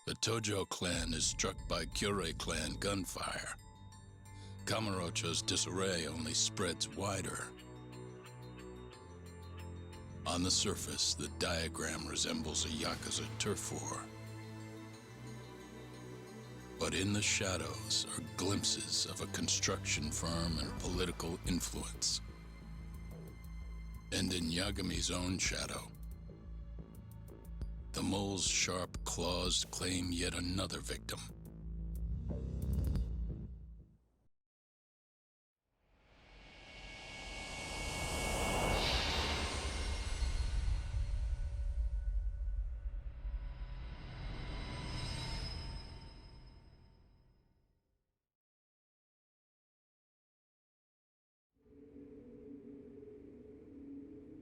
The Tojo clan is struck by Kyorei clan gunfire. Kamurocho's disarray only spreads wider. On the surface, the diagram resembles a Yakuza turf war. But in the shadows are glimpses of a construction firm and political influence. And in Yagami's own shadow, the mole's sharp claws claim yet another victim.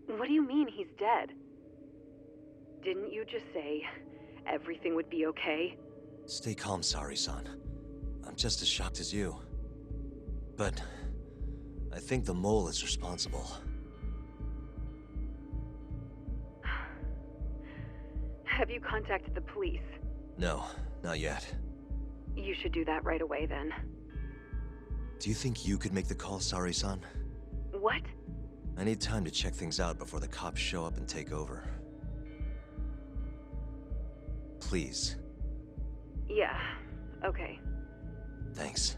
What do you mean he's dead? Didn't you just say everything would be okay? Stay calm, Sari-san. I'm just as shocked as you. But I think the mole is responsible. Have you contacted the police? No, not yet. You should do that right away then. Do you think you could make the call, Sari-san? What? I need time to check things out before the cops show up and take over. Please. Yeah, okay. Thanks.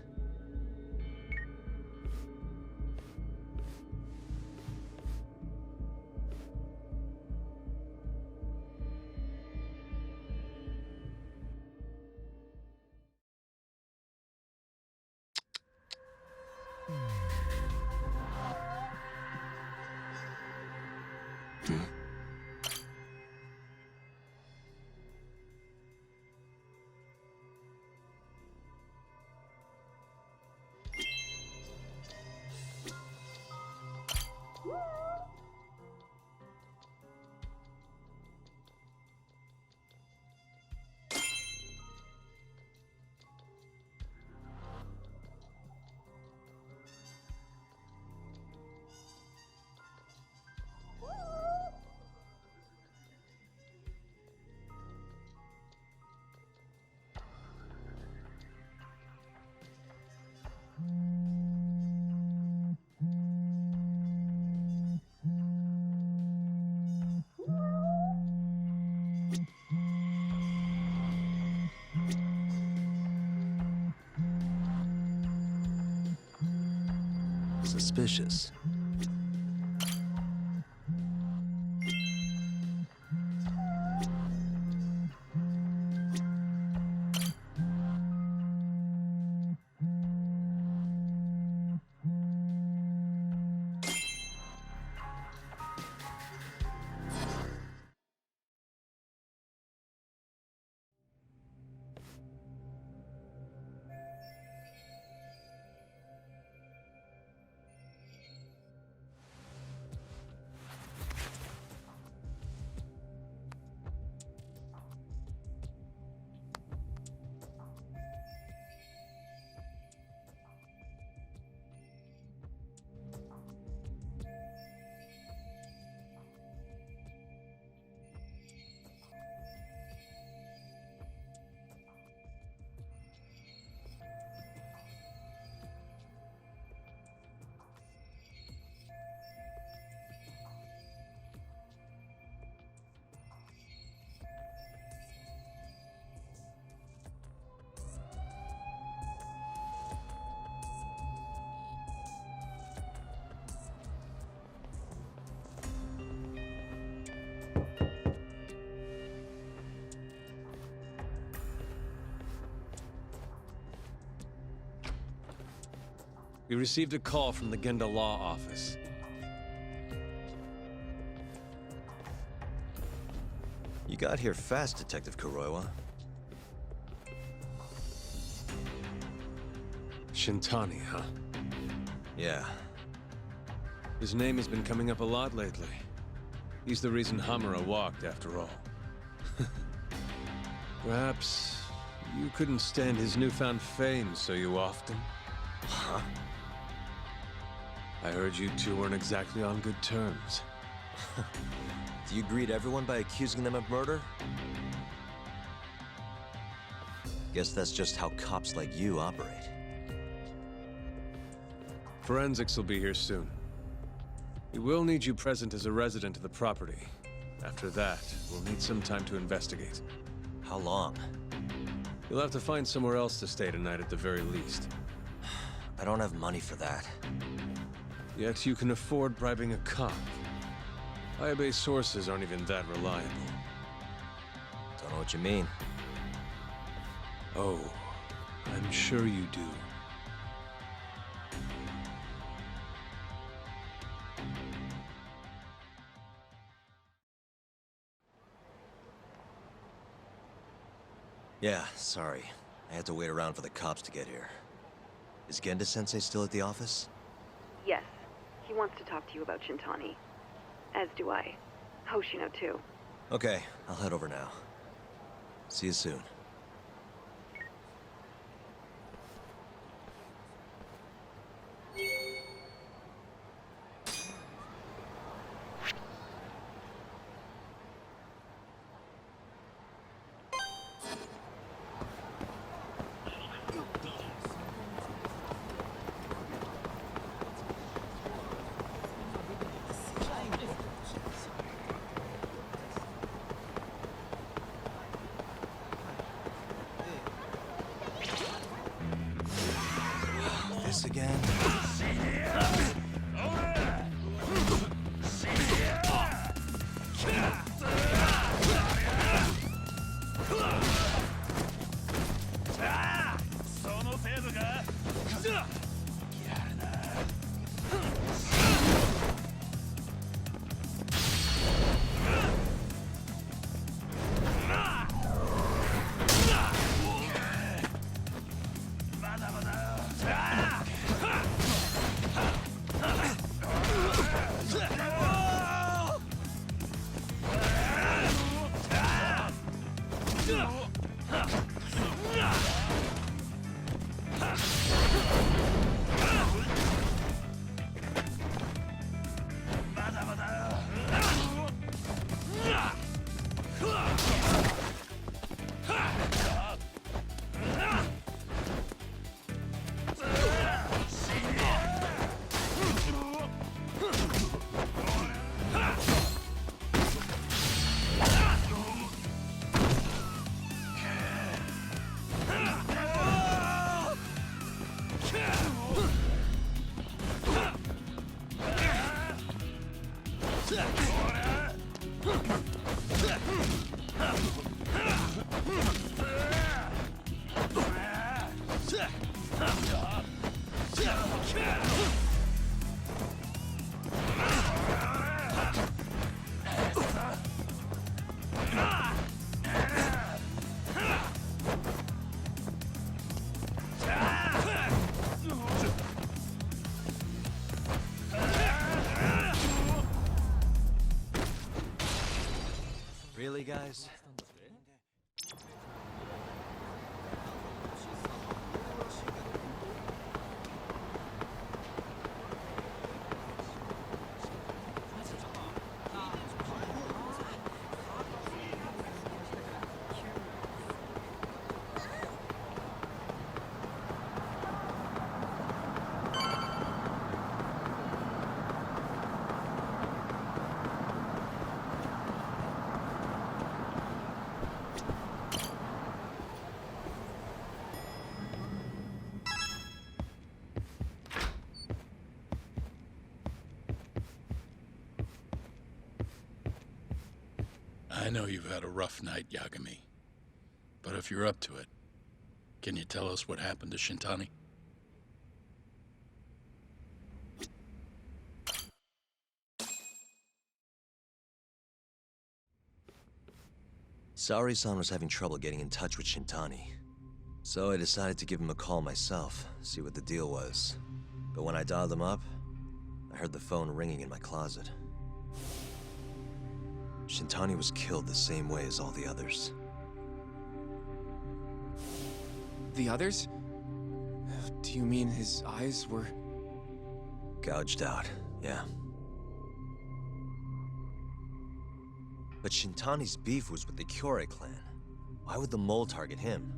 Suspicious. We received a call from the Genda Law Office. You got here fast, Detective Kuroiwa. Shintani, huh? Yeah. His name has been coming up a lot lately. He's the reason Hamura walked, after all. Perhaps you couldn't stand his newfound fame, so you often... Huh? I heard you two weren't exactly on good terms. Do you greet everyone by accusing them of murder? Guess that's just how cops like you operate. Forensics will be here soon. We will need you present as a resident of the property. After that, we'll need some time to investigate. How long? You'll have to find somewhere else to stay tonight at the very least. I don't have money for that. Yet you can afford bribing a cop. High-base sources aren't even that reliable. Don't know what you mean. Oh, I'm sure you do. Yeah, sorry. I had to wait around for the cops to get here. Is Genda-sensei still at the office? Yes, he wants to talk to you about Shintani. As do I. Hoshino, too. Okay, I'll head over now. See you soon. This again? Really, guys? I know you've had a rough night, Yagami. But if you're up to it, can you tell us what happened to Shintani? Saori-san was having trouble getting in touch with Shintani. So I decided to give him a call myself, see what the deal was. But when I dialed him up, I heard the phone ringing in my closet. Shintani was killed the same way as all the others. The others? Do you mean his eyes were... Gouged out, yeah. But Shintani's beef was with the Kyorei clan. Why would the mole target him?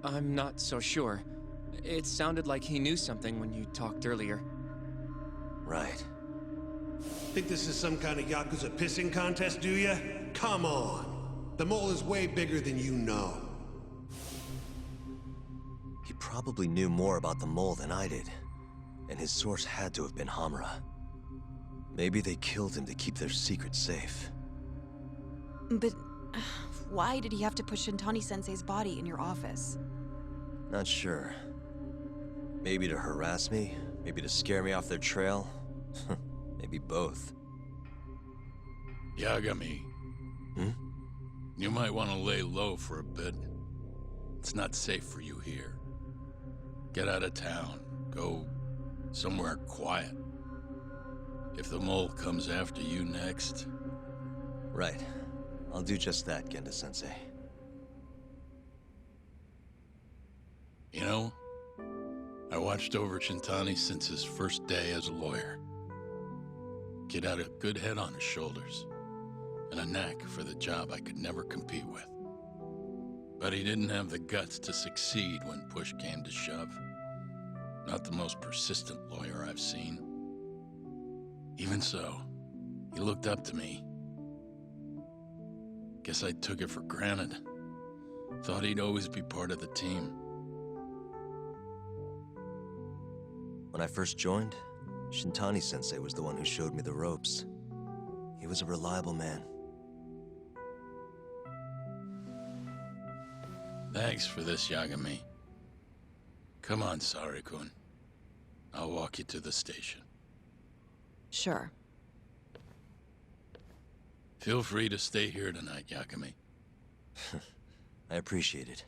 I'm not so sure. It sounded like he knew something when you talked earlier. Right. Think this is some kind of Yakuza pissing contest, do ya? Come on! The mole is way bigger than you know. He probably knew more about the mole than I did. And his source had to have been Hamura. Maybe they killed him to keep their secret safe. But why did he have to put Shintani-sensei's body in your office? Not sure. Maybe to harass me, maybe to scare me off their trail. Maybe both. Yagami. Hmm? You might want to lay low for a bit. It's not safe for you here. Get out of town. Go somewhere quiet. If the mole comes after you next... Right. I'll do just that, Genda-sensei. You know, I watched over Shintani since his first day as a lawyer. Kid had a good head on his shoulders, and a knack for the job I could never compete with. But he didn't have the guts to succeed when push came to shove. Not the most persistent lawyer I've seen. Even so, he looked up to me. Guess I took it for granted. Thought he'd always be part of the team. When I first joined, Shintani-sensei was the one who showed me the ropes. He was a reliable man. Thanks for this, Yagami. Come on, Sari-kun. I'll walk you to the station. Sure. Feel free to stay here tonight, Yagami. I appreciate it.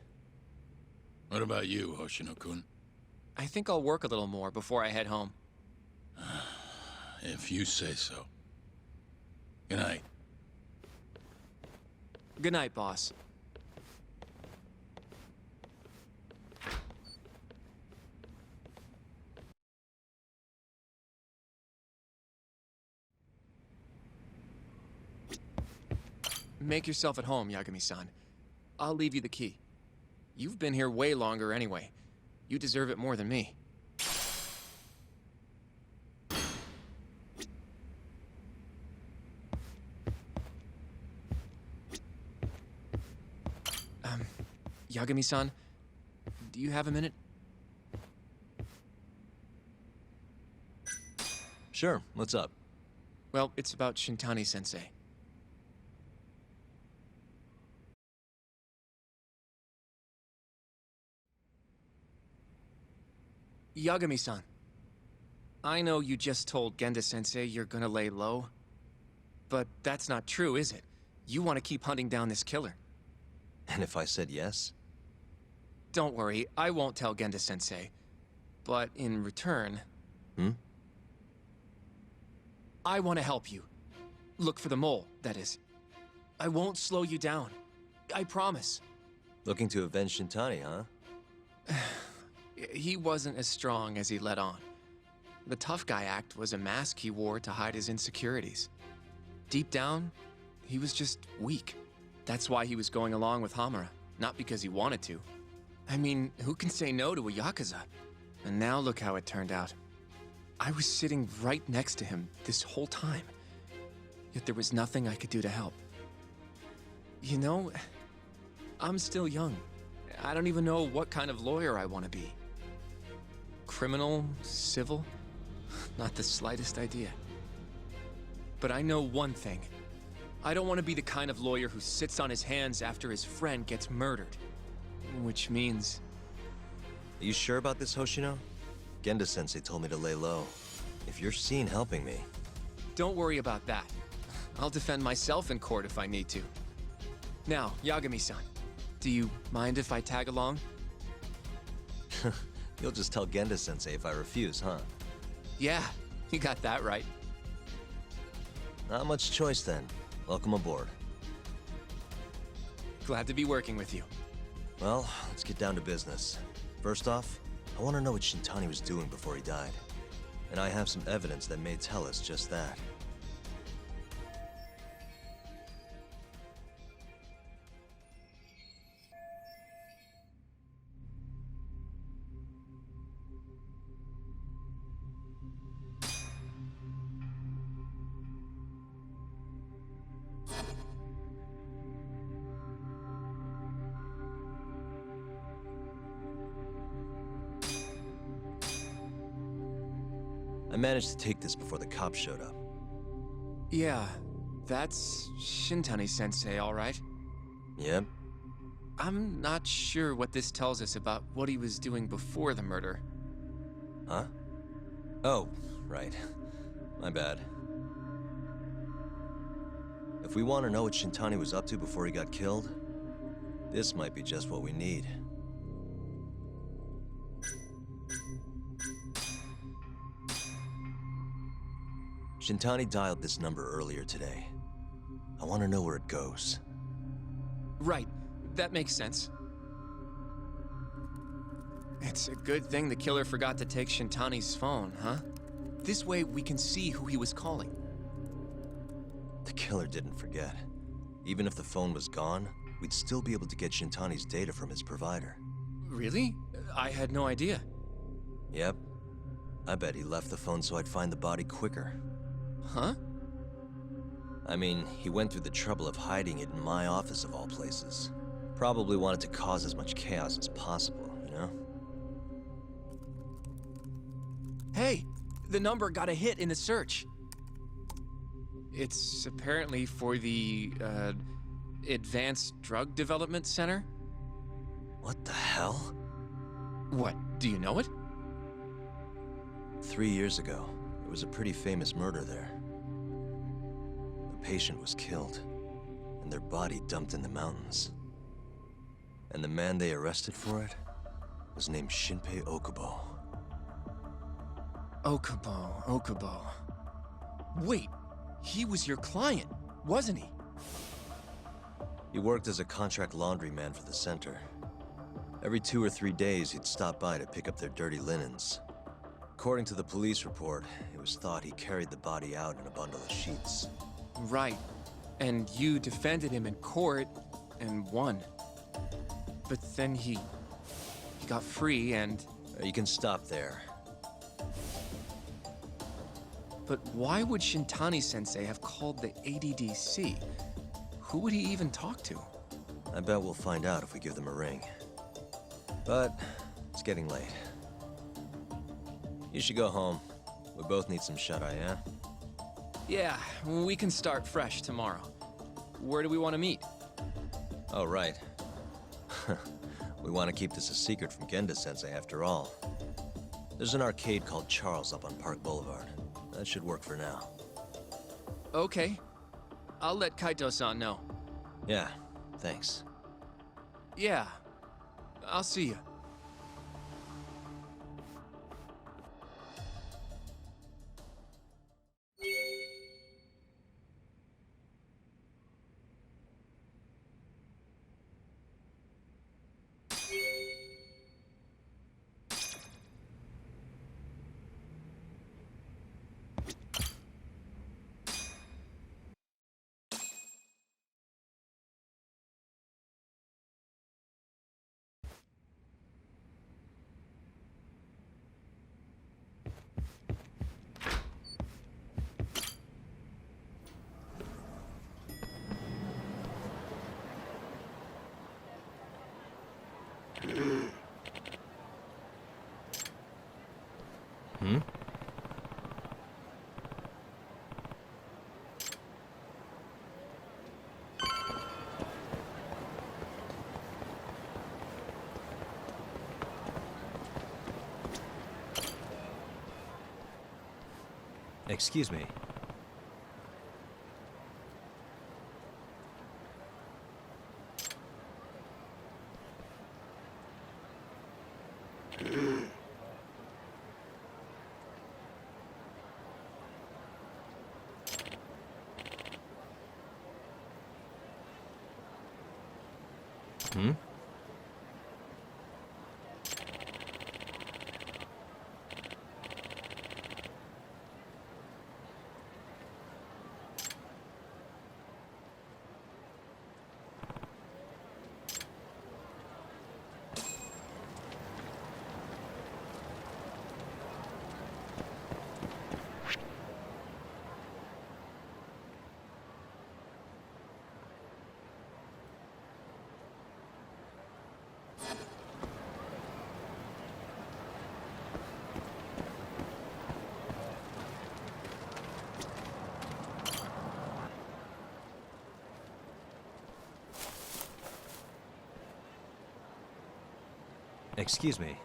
What about you, Hoshino-kun? I think I'll work a little more before I head home. If you say so. Good night. Good night, boss. Make yourself at home, Yagami-san. I'll leave you the key. You've been here way longer anyway. You deserve it more than me. Yagami-san, do you have a minute? Sure, what's up? Well, it's about Shintani-sensei. Yagami-san, I know you just told Genda-sensei you're gonna lay low, but that's not true, is it? You want to keep hunting down this killer. And if I said yes? Don't worry, I won't tell Genda-sensei. But in return... Hmm? I want to help you. Look for the mole, that is. I won't slow you down. I promise. Looking to avenge Shintani, huh? He wasn't as strong as he let on. The tough guy act was a mask he wore to hide his insecurities. Deep down, he was just weak. That's why he was going along with Hamura, not because he wanted to. I mean, who can say no to a Yakuza? And now look how it turned out. I was sitting right next to him this whole time, yet there was nothing I could do to help. You know, I'm still young. I don't even know what kind of lawyer I want to be. Criminal? Civil? Not the slightest idea. But I know one thing. I don't want to be the kind of lawyer who sits on his hands after his friend gets murdered. Which means... Are you sure about this, Hoshino? Genda-sensei told me to lay low. If you're seen helping me... Don't worry about that. I'll defend myself in court if I need to. Now, Yagami-san, do you mind if I tag along? You'll just tell Genda-sensei if I refuse, huh? Yeah, you got that right. Not much choice then. Welcome aboard. Glad to be working with you. Well, let's get down to business. First off, I want to know what Shintani was doing before he died. And I have some evidence that may tell us just that. managed to take this before the cops showed up. Yeah, that's Shintani-sensei, all right. Yep. I'm not sure what this tells us about what he was doing before the murder. Huh? Oh, right. My bad. If we want to know what Shintani was up to before he got killed, this might be just what we need. Shintani dialed this number earlier today. I want to know where it goes. Right, that makes sense. It's a good thing the killer forgot to take Shintani's phone, huh? This way we can see who he was calling. The killer didn't forget. Even if the phone was gone, we'd still be able to get Shintani's data from his provider. Really? I had no idea. Yep. I bet he left the phone so I'd find the body quicker. Huh? I mean, he went through the trouble of hiding it in my office of all places. Probably wanted to cause as much chaos as possible, you know? Hey, the number got a hit in the search. It's apparently for the, Advanced Drug Development Center? What the hell? What, do you know it? 3 years ago, there was a pretty famous murder there. A patient was killed, and their body dumped in the mountains. And the man they arrested for it was named Shinpei Okubo. Okubo. Wait, he was your client, wasn't he? He worked as a contract laundryman for the center. Every 2 or 3 days, he'd stop by to pick up their dirty linens. According to the police report, it was thought he carried the body out in a bundle of sheets. Right. And you defended him in court and won. But then he got free and... You can stop there. But why would Shintani-sensei have called the ADDC? Who would he even talk to? I bet we'll find out if we give them a ring. But it's getting late. You should go home. We both need some shut-eye, yeah? Yeah, we can start fresh tomorrow. Where do we want to meet? Oh, right. We want to keep this a secret from Genda-sensei after all. There's an arcade called Charles up on Park Boulevard. That should work for now. Okay. I'll let Kaito-san know. Yeah, thanks. Yeah. I'll see you. Excuse me. Hmm? Excuse me.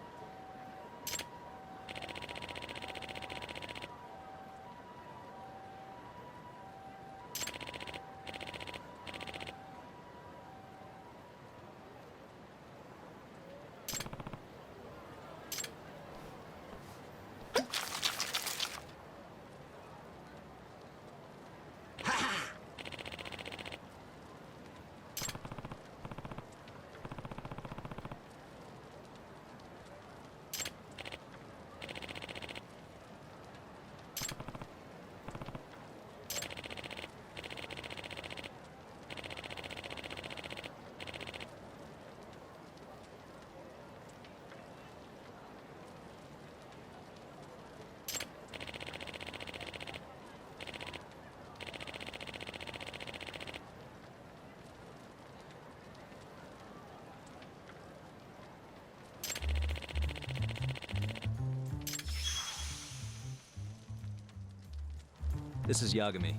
This is Yagami.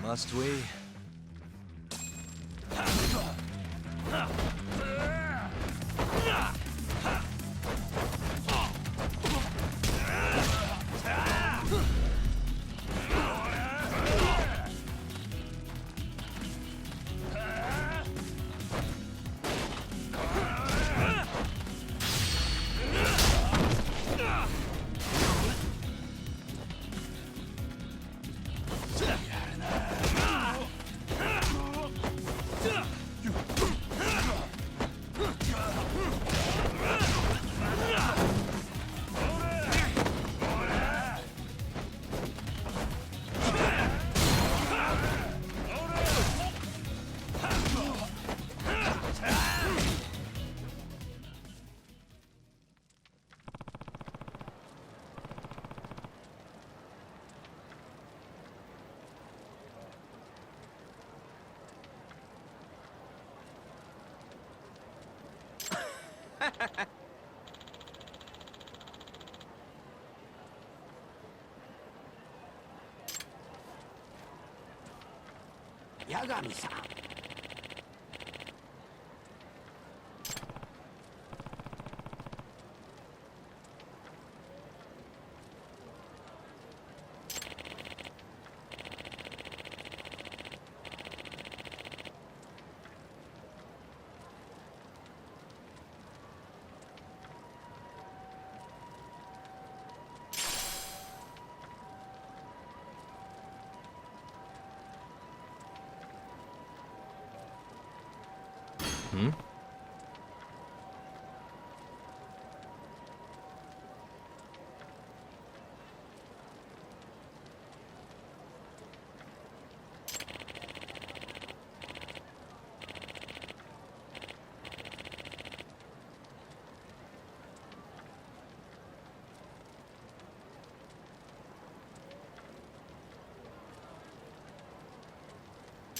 Must we? Yagami-san. Hmm?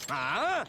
Huh?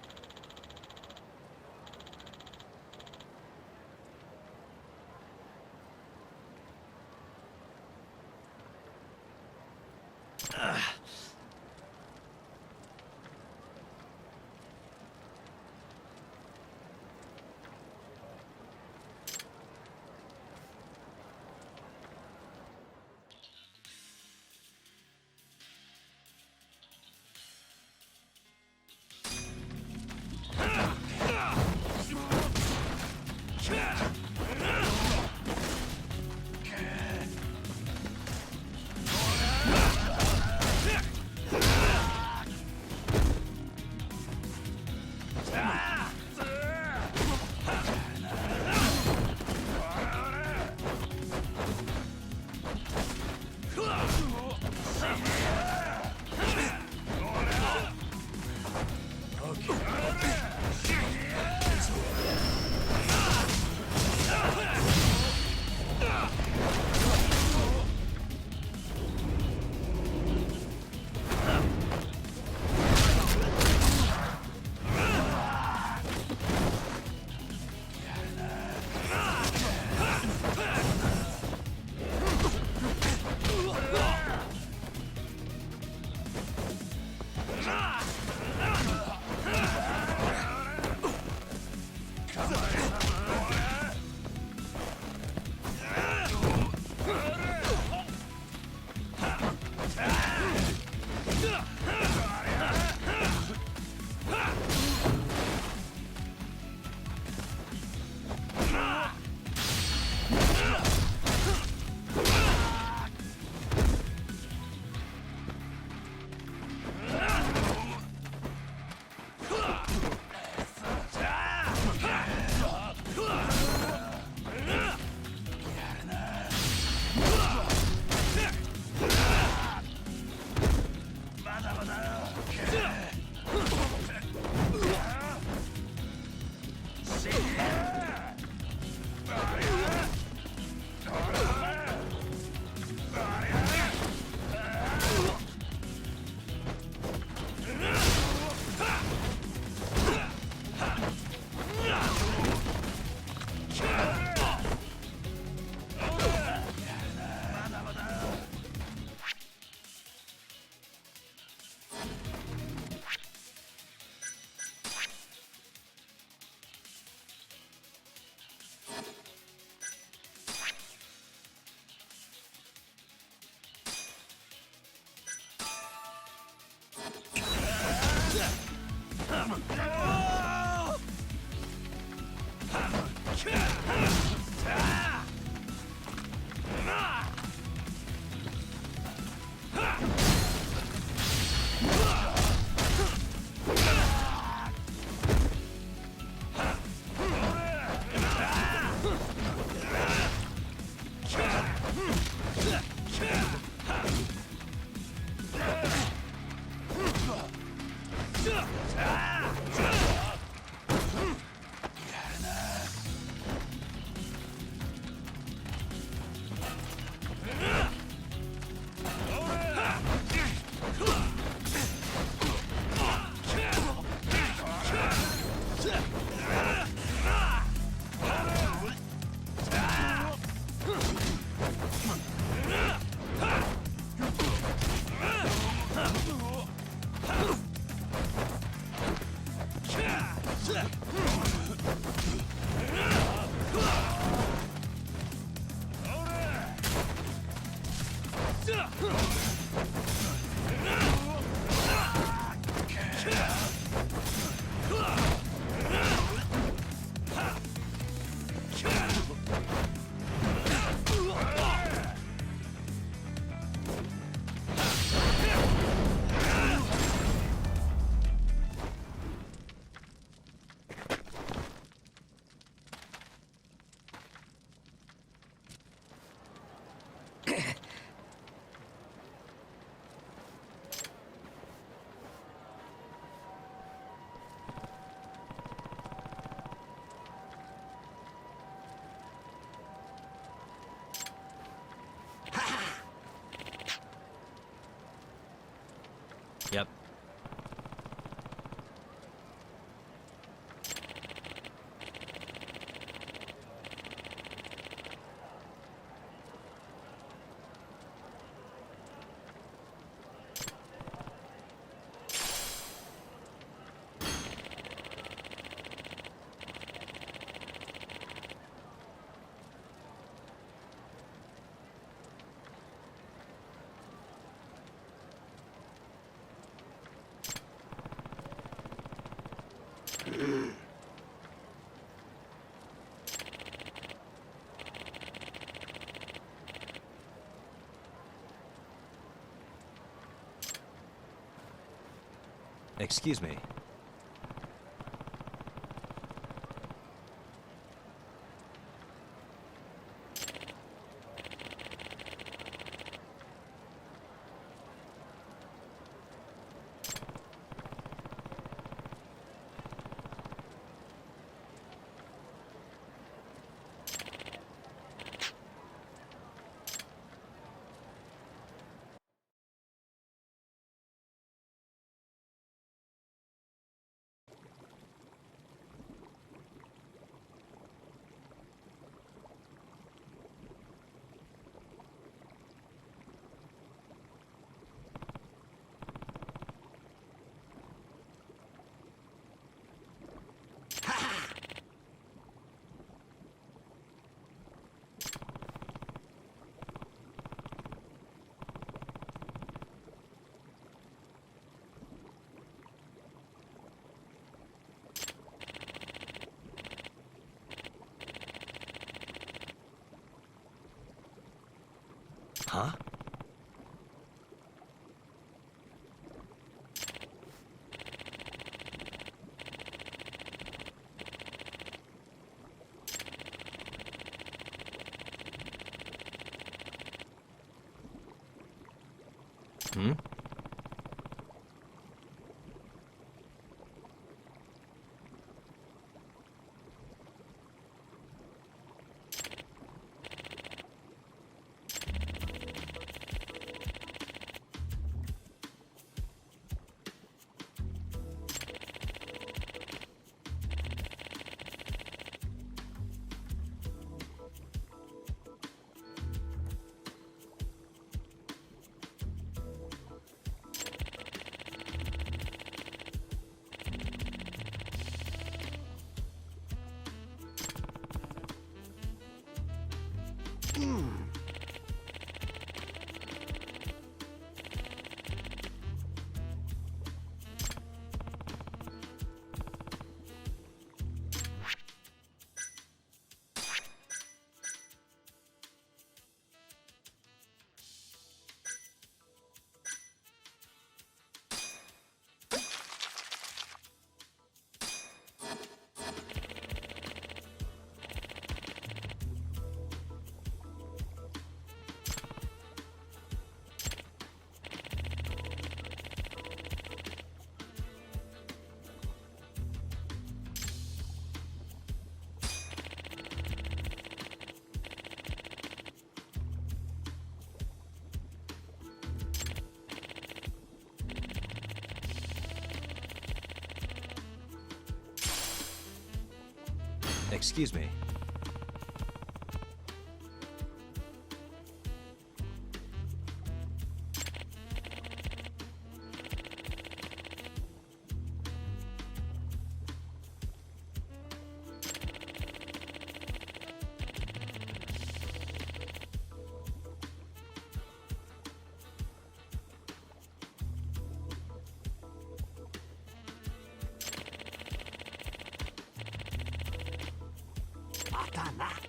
Yep. Excuse me. Huh? Hmm? Excuse me. Atana.